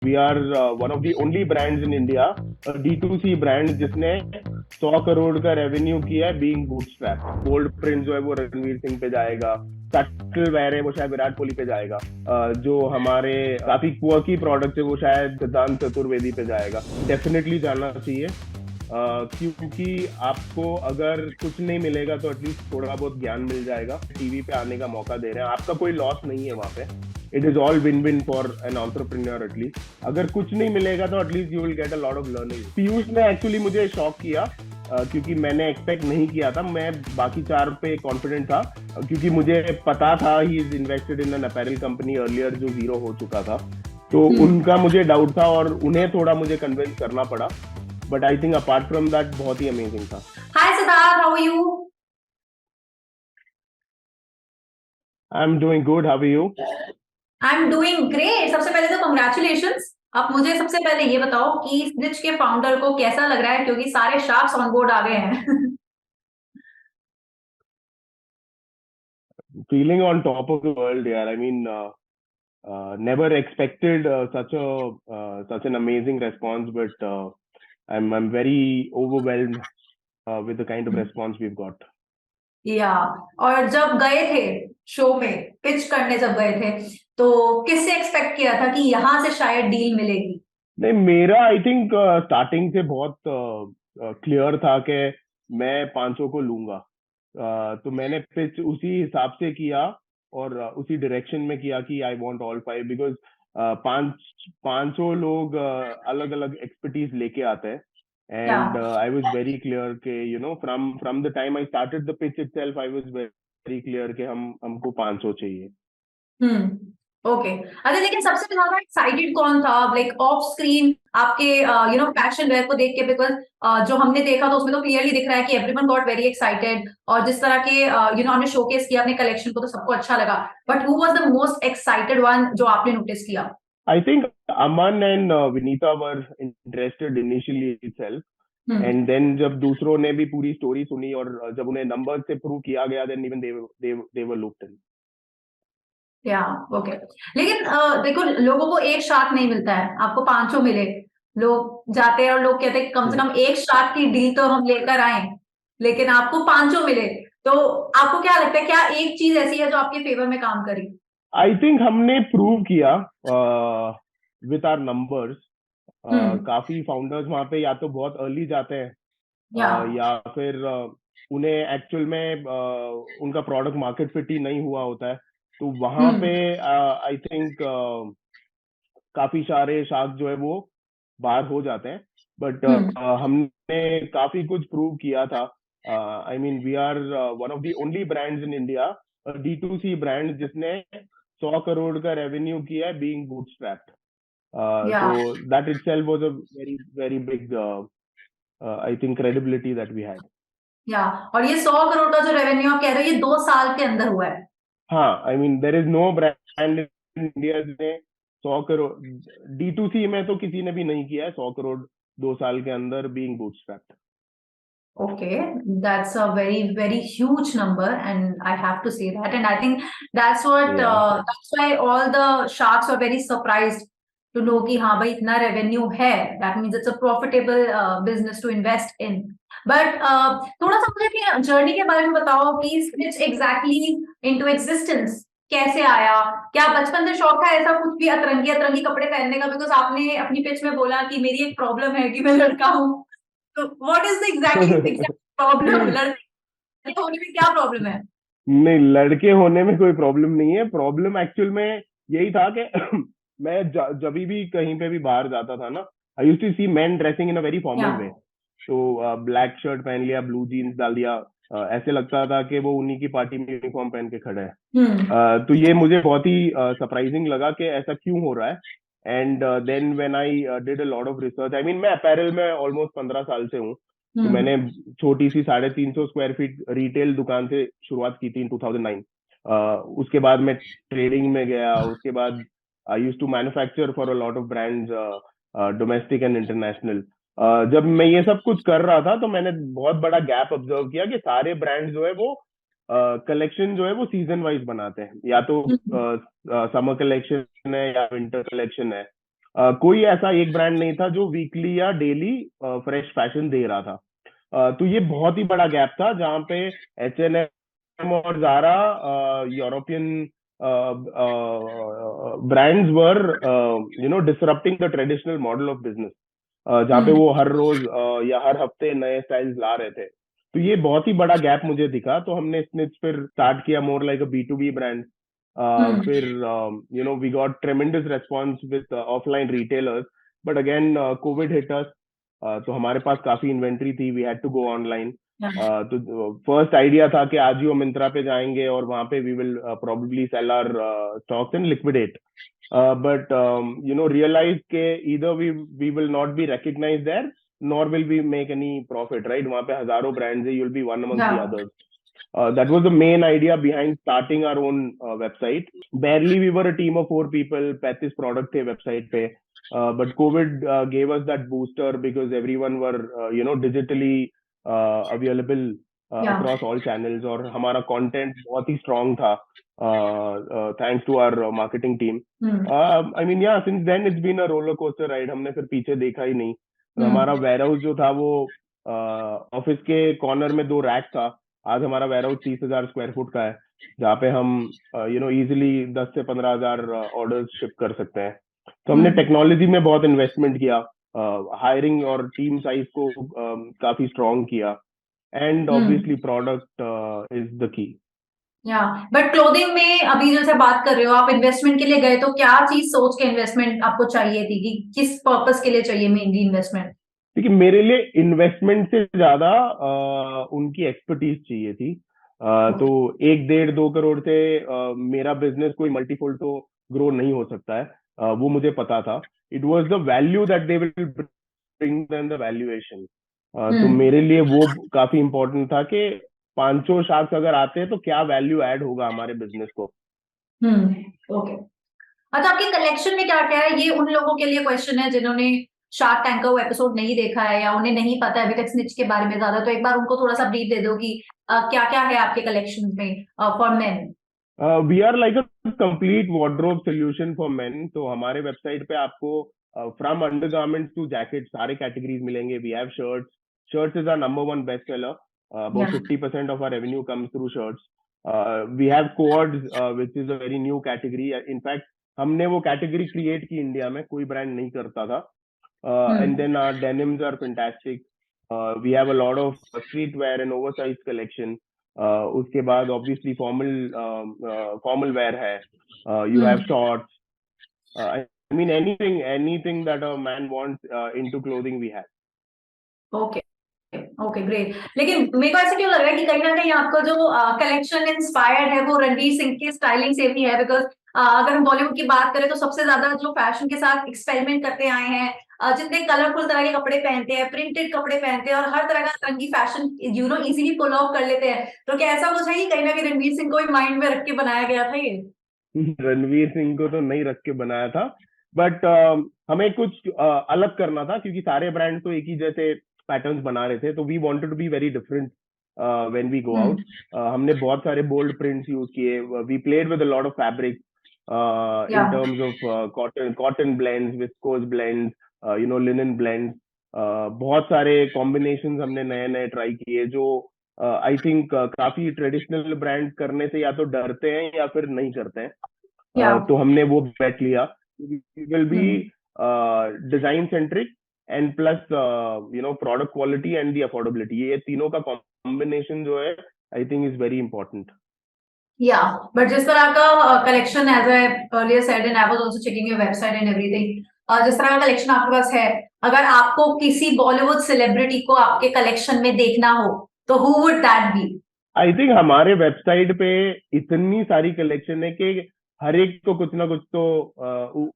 We are one of the only brands in India, D2C brand जिसने 100 करोड़ का revenue किया है बीइंग बूटस्ट्रैप। गोल्ड प्रिंट जो है वो रणवीर सिंह पे जाएगा, सटल वेयर है वो शायद विराट कोहली पे जाएगा, जो हमारे काफी क्वर्की प्रोडक्ट है वो शायद सिद्धांत चतुर्वेदी पे जाएगा। डेफिनेटली जाना चाहिए, क्योंकि आपको अगर कुछ नहीं मिलेगा तो एटलीस्ट थोड़ा बहुत ज्ञान मिल जाएगा। टीवी पे आने का मौका दे रहे हैं, आपका कोई लॉस नहीं है वहां पे। It is all win win for an entrepreneur at least. अगर कुछ नहीं मिलेगा तो at least you will get a lot of learning. Piyush ने एक्चुअली मुझे शॉक किया, क्योंकि मैंने एक्सपेक्ट नहीं किया था। मैं बाकी चार पे कॉन्फिडेंट था, क्योंकि मुझे पता था he is invested in an apparel company earlier जो जीरो हो चुका था। तो उनका मुझे डाउट था और उन्हें थोड़ा मुझे कन्विंस करना पड़ा। But I think apart from that बहुत ही अमेजिंग था। Hi Siddharth, how are you? I am doing good, how are you? I am doing great. सबसे पहले तो कंग्रेचुलेशंस। आप मुझे सबसे पहले ये बताओ कि स्निच के फाउंडर को कैसा लग रहा है, क्योंकि सारे शार्क्स ऑन बोर्ड आ गए हैं। Feeling on top of the world यार। I mean, never expected such an amazing response, but I'm very overwhelmed with the kind of response we've got. या और जब गए थे शो में पिच करने, जब गए थे तो किससे एक्सपेक्ट किया था कि यहाँ से शायद डील मिलेगी? नहीं, मेरा आई थिंक स्टार्टिंग से बहुत क्लियर था कि मैं 500 को लूंगा। तो मैंने पिच उसी हिसाब से किया और उसी डायरेक्शन में किया कि I want all five, because पांच 500 लोग अलग अलग एक्सपर्टीज लेके आते हैं। Yeah and I was very clear के from the time I started the pitch itself I was very clear कि हमको 500 चाहिए। ओके। अच्छा, लेकिन सबसे ज्यादा एक्साइटेड कौन था, लाइक ऑफ स्क्रीन आपके पैशन वेयर को देख के? बिकॉज जो हमने देखा तो उसमें तो क्लियरली दिख रहा है कि एवरीवन गॉट वेरी एक्साइटेड, और जिस तरह के हमने शोकेस किया अपने कलेक्शन को तो सबको अच्छा लगा। But who was the most excited one जो आपने नोटिस किया? I think Aman and Vinita were interested initially itself, hmm. and then जब दूसरों ने भी पूरी स्टोरी सुनी और जब उन्हें नंबर से प्रूव किया गया, then even they were looked in. या ओके। लेकिन देखो, लोगों को एक शार्क नहीं मिलता है, आपको 500 मिले। लोग जाते हैं और लोग कहते हैं कि कम से कम एक शार्क की डील तो हम लेकर आए, लेकिन आपको 500 मिले। तो आपको क्या लगता है, क्या एक चीज ऐसी है जो आपके फेवर में काम करी? I think हमने प्रूव किया with our numbers। काफी फाउंडर्स वहां पे या तो बहुत अर्ली जाते हैं, या या फिर उन्हें एक्चुअल में उनका प्रोडक्ट मार्केट फिट ही नहीं हुआ होता है। तो वहां पे आई थिंक काफी सारे शार्क जो है वो बाहर हो जाते हैं। But hmm. हमने काफी कुछ प्रूव किया था। I mean, we are one of the only brands in India, D2C brand जिसने 100 करोड़ का रेवेन्यू किया है being bootstrapped. Yeah So that itself was a very very big I think credibility that we had. या और ये 100 करोड़ का जो revenue आप कह रहे हो, ये 2 साल के अंदर हुआ है? हाँ, I mean there is no brand in India जिसने 100 करोड़, D2C में तो किसी ने भी नहीं किया है 100 करोड़ 2 साल के अंदर being bootstrapped. Okay, that's a very, very huge number, and I have to say that. And I think that's what या that's why all the sharks are very surprised to know कि हाँ भाई इतना revenue है. That means it's a profitable business to invest in. But थोड़ा सा मुझे अपनी जर्नी के बारे में बताओ कि which exactly into existence कैसे आया? क्या बचपन से शौक था ऐसा कुछ भी अतरंगी अतरंगी कपड़े पहनने का? बिकॉज आपने अपनी पिच में बोला कि मेरी एक प्रॉब्लम है कि मैं लड़का हूँ। तो what is the exact problem? लड़के होने में क्या प्रॉब्लम है? नहीं, लड़के होने में कोई प्रॉब्लम नहीं है। प्रॉब्लम एक्चुअल में यही था कि मैं जब भी कहीं पे भी बाहर जाता था ना, I used to see men dressing in a very yeah formal way. तो ब्लैक शर्ट पहन लिया, ब्लू जीन्स डाल दिया, ऐसे लगता था कि वो उन्हीं की पार्टी में यूनिफॉर्म पहन के खड़े हैं। हम्म। तो ये मुझे बहुत ही सरप्राइजिंग लगा कि ऐसा क्यों हो रहा है। And then when I did a lot of research, I mean मैं अपैरल में ऑलमोस्ट 15 साल से हूँ। तो मैंने हम्म। छोटी सी 350 स्क्वायर फीट रिटेल दुकान से शुरुआत की थी इन 2009। उसके बाद मैं ट्रेडिंग में गया। उसके बाद I used to manufacture for a lot of brands, domestic and international. जब मैं ये सब कुछ कर रहा था तो मैंने बहुत बड़ा गैप ऑब्जर्व किया कि सारे ब्रांड्स जो है वो कलेक्शन जो है वो सीजन वाइज बनाते हैं, या तो हम्म। समर कलेक्शन है या विंटर कलेक्शन है। कोई ऐसा एक ब्रांड नहीं था जो वीकली या डेली फ्रेश फैशन दे रहा था। तो ये बहुत ही बड़ा गैप था जहाँ पे H&M और Zara European brands were disrupting the traditional model of business, जहाँ पे हम्म वो हर रोज या हर हफ्ते नए स्टाइल्स ला रहे थे। तो ये बहुत ही बड़ा गैप मुझे दिखा, तो हमने स्निच फिर स्टार्ट किया मोर लाइक अ B2B ब्रांड। हम्म फिर we got tremendous response with offline retailers, but again COVID hit us. तो हमारे पास काफी इन्वेंट्री थी, we had to go online. तो फर्स्ट आइडिया था कि आज ही वो मिंत्रा पे जाएंगे और वहां पे we will probably sell our stocks and liquidate, but realize के either we will not be recognized there nor will we make any profit, right? वहाँ पे हजारों brands है, you'll be one amongst the या others. That was the main idea behind starting our own website. Barely we were a team of 4 people, 35 product थे website पे, but COVID gave us that booster because everyone were digitally available या across all channels, और हमारा content बहुत ही strong था, thanks to our marketing team. Hmm I mean, yeah, since then it's been a roller coaster ride. हमने फिर पीछे देखा ही नहीं। हमारा हम्म वेयर हाउस जो था वो ऑफिस के कॉर्नर में 2 रैक था। आज हमारा वेयर हाउस 30,000 स्क्वायर फुट का है, जहाँ पे हम इजिली 10 से 15 हजार ऑर्डर्स शिप कर सकते हैं। तो हमने हम्म टेक्नोलॉजी में बहुत इन्वेस्टमेंट किया, हायरिंग और टीम साइज को काफी स्ट्रॉन्ग किया, and hmm obviously product is the key. या बट क्लोथिंग में अभी जैसे बात कर रहे हो आप, इन्वेस्टमेंट के लिए गए तो क्या चीज सोच के इन्वेस्टमेंट आपको चाहिए थी, कि किस पर्पस के लिए चाहिए मेनली इन्वेस्टमेंट? देखिए, मेरे लिए इन्वेस्टमेंट से ज्यादा उनकी एक्सपर्टीज चाहिए थी। तो ओके 1, 1.5, 2 करोड़ से मेरा बिजनेस कोई मल्टीफोल्ड तो ग्रो नहीं हो सकता है, वो मुझे पता था। It was the value that they will bring then the valuation. तो हम्म मेरे लिए वो काफी इंपॉर्टेंट था कि पांचों शार्क्स अगर आते हैं तो क्या वैल्यू ऐड होगा हमारे बिजनेस को। ओके। अच्छा, आपके कलेक्शन में क्या क्या है, ये उन लोगों के लिए क्वेश्चन है जिन्होंने शार्क टैंक का वो एपिसोड नहीं देखा है या उन्हें नहीं पता है अभी तक स्निच के बारे में ज्यादा, तो एक बार उनको थोड़ा सा ब्रीफ दे दो कि क्या क्या है आपके कलेक्शन में for men. We are like a complete wardrobe solution for men. तो हमारे वेबसाइट पे आपको फ्रॉम अंडरगारमेंट्स टू जैकेट सारे कैटेगरीज मिलेंगे। We have shirts, shirts is our number one best seller, yeah about 50% of our revenue comes through shirts. We have co-ords which is a very new category. In fact हमने वो category create की India में, कोई brand नहीं करता था। And hmm then our denims are fantastic. We have a lot of street wear and oversized collection. उसके बाद obviously formal wear है. You have hmm shorts. I mean anything that a man wants into clothing we have. Okay okay great. लेकिन मेरे को ऐसे क्यों लग रहा है कि कहीं ना कहीं आपका जो कलेक्शन इंस्पायर्ड है वो रणवीर सिंह की स्टाइलिंग से भी है, बिकॉज अगर हम बॉलीवुड की बात करें तो सबसे ज्यादा जो फैशन के साथ एक्सपेरिमेंट करते आए हैं, जितने कलरफुल तरह के कपड़े पहनते हैं, प्रिंटेड कपड़े पहनते हैं और हर तरह का रंगी फैशन इजीली पुल ऑफ कर लेते हैं, तो क्या ऐसा कुछ है कि कहीं ना कहीं रणवीर सिंह को भी माइंड में रख के बनाया गया था ये? रणवीर सिंह को तो नहीं रख के बनाया था, बट हमें कुछ अलग करना था, क्योंकि सारे ब्रांड तो एक ही जैसे पैटर्न्स बना रहे थे। तो we wanted to be very different when we go hmm out. हमने बहुत सारे बोल्ड प्रिंट्स यूज किए। We played with a lot of fabric yeah in terms of cotton blends, viscose blends, linen blends. बहुत सारे combinations हमने नए नए try किए, जो आई थिंक काफी ट्रेडिशनल ब्रांड करने से या तो डरते हैं या फिर नहीं करते हैं। या तो हमने वो बेट लिया। Will be hmm design centric and plus product quality and the affordability, ये तीनों का कॉम्बिनेशन जो है I think is very important. Yeah but जिस तरह का collection, as I earlier said and I was also checking your website and everything, जिस तरह का कलेक्शन आपके पास है, अगर आपको किसी बॉलीवुड सेलिब्रिटी को आपके कलेक्शन में देखना हो तो who would that be? I think हमारे वेबसाइट पे इतनी सारी कलेक्शन है कि हर एक तो कुछ ना कुछ तो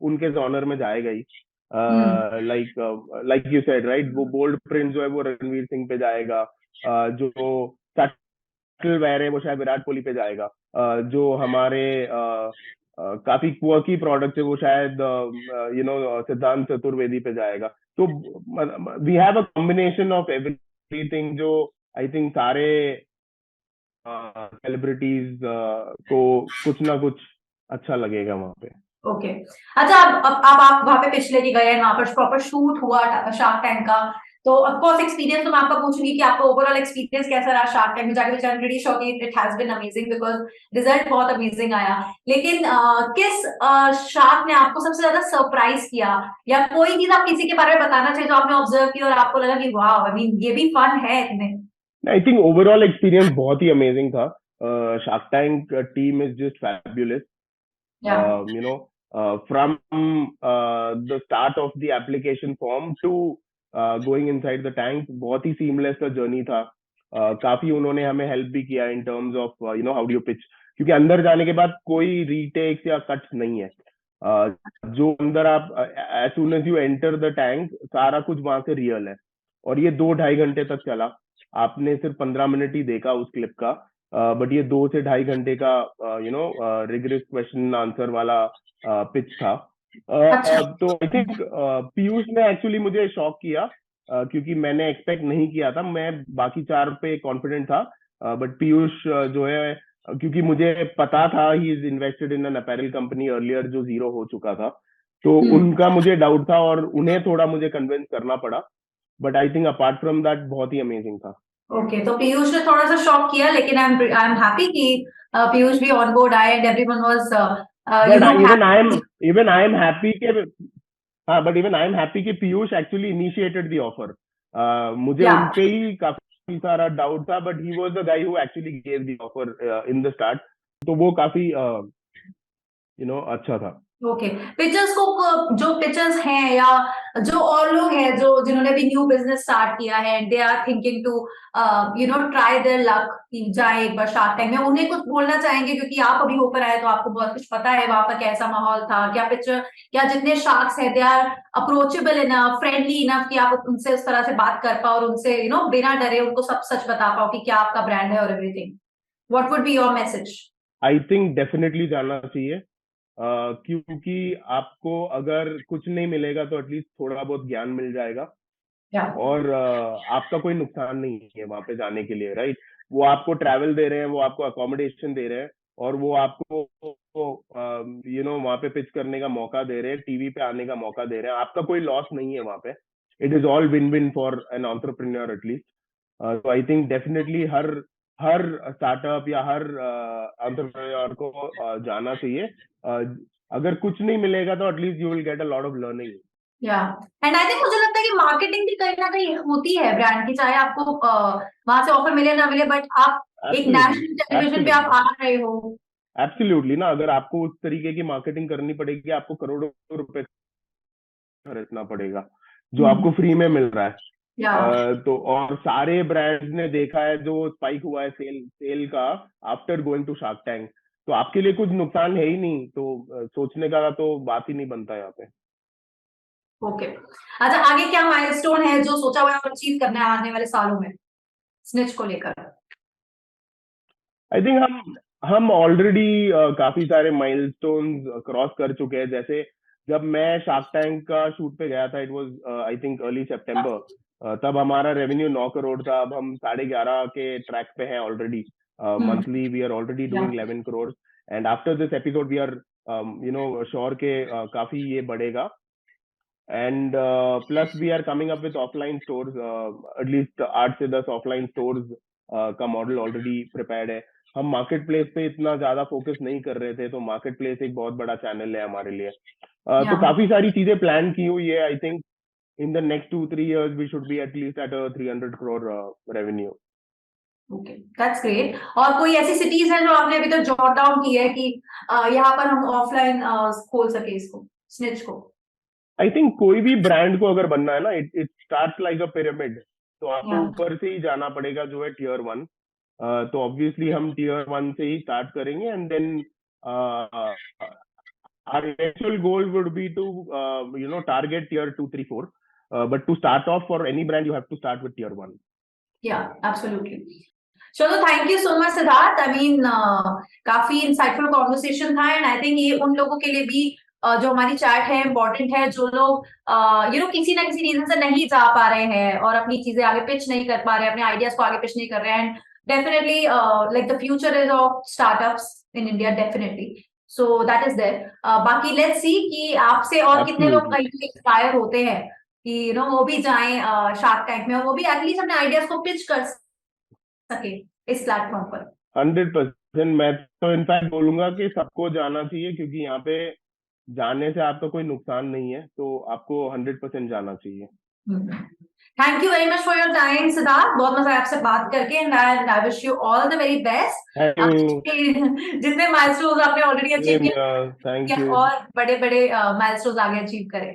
उनके जॉनर में जाएगा ही। Hmm like like you said right, वो बोल्ड प्रिंट जो है वो रणवीर सिंह पे जाएगा। जो सटल वेयर है वो शायद विराट कोहली पे जाएगा। जो हमारे काफी क्वर्की प्रोडक्ट है वो शायद सिद्धांत चतुर्वेदी पे जाएगा। तो we have a combination of everything, जो आई थिंक सारे सेलिब्रिटीज को कुछ ना कुछ अच्छा लगेगा वहां पे। ओके। अच्छा, अब आप वहां पे पिच लेके गए हैं, वहां पर प्रॉपर शूट हुआ शार्क टैंक का, तो ऑफ कोर्स एक्सपीरियंस तो मैं आपका पूछूंगी कि आपका ओवरऑल एक्सपीरियंस कैसा रहा शार्क टैंक में जाके, which I am pretty sure कि it has been amazing because result बहुत अमेजिंग आया। लेकिन किस शार्क ने आपको सबसे ज्यादा सरप्राइज किया, या कोई चीज आप किसी के बारे में बताना चाहिए जो आपने ऑब्जर्व की और आपको लगा कि वाह, आई मीन ये भी फन है इतने। आई थिंक ओवरऑल एक्सपीरियंस बहुत ही अमेजिंग था। Shark tank team is just fabulous. या You know, from the start of the application form to going inside the tank, बहुत ही seamless का journey था। काफी उन्होंने हमें हेल्प भी किया इन terms of you know how do you pitch, क्योंकि अंदर जाने के बाद कोई रीटेक्स या कट्स नहीं है। जो अंदर आप as soon as you enter the tank सारा कुछ वहां से रियल है। और ये 2-2.5 घंटे तक चला। आपने सिर्फ 15 मिनट ही देखा उस क्लिप का, बट ये 2 से 2.5 घंटे का रिगरस क्वेश्चन आंसर वाला पिच था। अच्छा। तो आई थिंक पीयूष ने एक्चुअली मुझे शॉक किया, क्योंकि मैंने एक्सपेक्ट नहीं किया था। मैं बाकी 4 पे कॉन्फिडेंट था, बट पीयूष जो है, क्योंकि मुझे पता था he is invested in an apparel company earlier जो जीरो हो चुका था, तो हम्म। उनका मुझे डाउट था और उन्हें थोड़ा मुझे कन्विंस करना पड़ा। But I think apart from that बहुत ही अमेजिंग था। ओके, तो पीयूष ने थोड़ा सा शॉक किया, लेकिन आई एम हैप्पी कि पीयूष भी ऑन बोर्ड आए and everyone was but even I am happy. Even I am happy के हाँ, but even I am happy कि Piyush actually initiated the offer. मुझे या उनपे ही काफी सारा डाउट था, but he was the guy who actually gave the offer in the start. तो वो काफी अच्छा था। ओके। पिचर्स को, जो पिचर्स हैं या जो और लोग हैं जो जिन्होंने भी न्यू बिजनेस स्टार्ट किया है, they are thinking to try their luck कि जाए एक बार शार्क टैंक में, उन्हें कुछ बोलना चाहेंगे? क्योंकि आप अभी होकर आए तो आपको बहुत कुछ पता है वहां पर कैसा माहौल था, क्या पिक्चर, क्या जितने शार्क्स हैं they are approachable enough, friendly enough कि आप उनसे उस तरह से बात कर पाओ और उनसे बिना डरे उनको सब सच बता पाओ कि क्या आपका ब्रांड है और everything. What would be your message? I think definitely जाना चाहिए, क्योंकि आपको अगर कुछ नहीं मिलेगा तो एटलीस्ट थोड़ा बहुत ज्ञान मिल जाएगा। या और आपका कोई नुकसान नहीं है वहां पे जाने के लिए, राइट? वो आपको ट्रैवल दे रहे हैं, वो आपको अकोमोडेशन दे रहे हैं, और वो आपको वहां पे पिच करने का मौका दे रहे हैं, टीवी पे आने का मौका दे रहे हैं। आपका कोई लॉस नहीं है वहां पे। It is all win win for an entrepreneur at least. तो आई थिंक डेफिनेटली हर हर स्टार्टअप या हर एंटरप्रेन्योर को जाना चाहिए। अगर कुछ नहीं मिलेगा तो at least you will get a lot of learning. या एंड आई थिंक मुझे लगता है कि मार्केटिंग भी कहीं ना कहीं होती है ब्रांड की, चाहे आपको वहां से ऑफर मिले ना मिले, बट आप एक एब्सोल्युटली, नेशनल टेलीविजन पे आप एब्सोल्युटली, आ रहे हो। एब्सोल्युटली ना। अगर आपको उस तरीके की मार्केटिंग करनी पड़ेगी, आपको करोड़ों रुपए खर्चना पड़ेगा जो आपको फ्री में मिल रहा है। या तो और सारे ब्रांड्स ने देखा है जो स्पाइक हुआ है सेल सेल का after going to shark tank. तो आपके लिए कुछ नुकसान है ही नहीं, तो सोचने का तो बात ही नहीं बनता यहाँ पे। ओके। अच्छा, आगे क्या माइलस्टोन है जो सोचा हुआ है और अचीव करना है आने वाले सालों में स्निच को लेकर? आई थिंक हम ऑलरेडी काफी सारे माइलस्टोन्स क्रॉस कर चुके हैं। जैसे जब मैं शार्क टैंक का शूट पे गया था, it was I think early September, तब हमारा रेवेन्यू 9 करोड़ था। अब हम 11.5 के ट्रैक पे हैं already. Hmm. Monthly we are already yeah doing 11 crore, and after this episode we are sure के काफी ये बढ़ेगा। And plus we are coming up with offline stores, at least 8 से 10 ऑफलाइन स्टोर्स का मॉडल ऑलरेडी प्रिपेयर्ड है। हम मार्केट प्लेस पे इतना ज्यादा फोकस नहीं कर रहे थे, तो मार्केट प्लेस एक बहुत बड़ा चैनल है हमारे लिए। या तो काफी सारी चीजें प्लान की हुई है। I think in the next 2-3 years we should be at least at 300 crore revenue. Okay, that's great. और कोई ऐसी सिटीज है जो आपने अभी तक जॉट डाउन की है कि यहाँ पर हम ऑफलाइन खोल सके इसको, स्निच को? आई थिंक कोई भी ब्रांड को अगर बनना है ना, it it start like a pyramid. तो आपको या ऊपर से ही जाना पड़ेगा जो है Tier 1। तो ऑब्वियसली हम Tier 1 से ही स्टार्ट करेंगे, and then our actual goal would be to target Tier 2, 3, 4, but to start off for any brand you have to start with Tier 1। या एब्सोल्युटली। चलो, thank you so much Siddharth. I mean काफी insightful conversation था and I think ये उन लोगों के लिए भी जो हमारी चैट है इम्पोर्टेंट है, जो लोग किसी ना किसी रीजन से नहीं जा पा रहे हैं और अपनी चीजें आगे पिच नहीं कर पा रहे हैं, अपने आइडियाज को आगे पिच नहीं कर रहे हैं। And definitely like the future is of startups in India, definitely. So that is there. बाकी लेट्स सी कि आपसे और कितने लोग Absolutely. कहीं इंस्पायर होते हैं कि वो भी जाएं शार्क टैंक में, और वो भी एटलीस्ट अपने आइडियाज को पिच कर सके इस प्लेटफॉर्म पर। 100%। मैं तो इनफैक्ट बोलूंगा कि सबको जाना चाहिए, क्योंकि यहाँ पे जाने से आपका कोई नुकसान नहीं है, तो आपको 100% जाना चाहिए। Thank you very much for your time Siddharth, बहुत मजा आया आपसे बात करके, and I wish you all the very best. Thank you. जितने माइलस्टोन्स आपने ऑलरेडी अचीव सेम, किए थैंक यू। और बड़े बड़े माइलस्टोन्स आगे अचीव करें।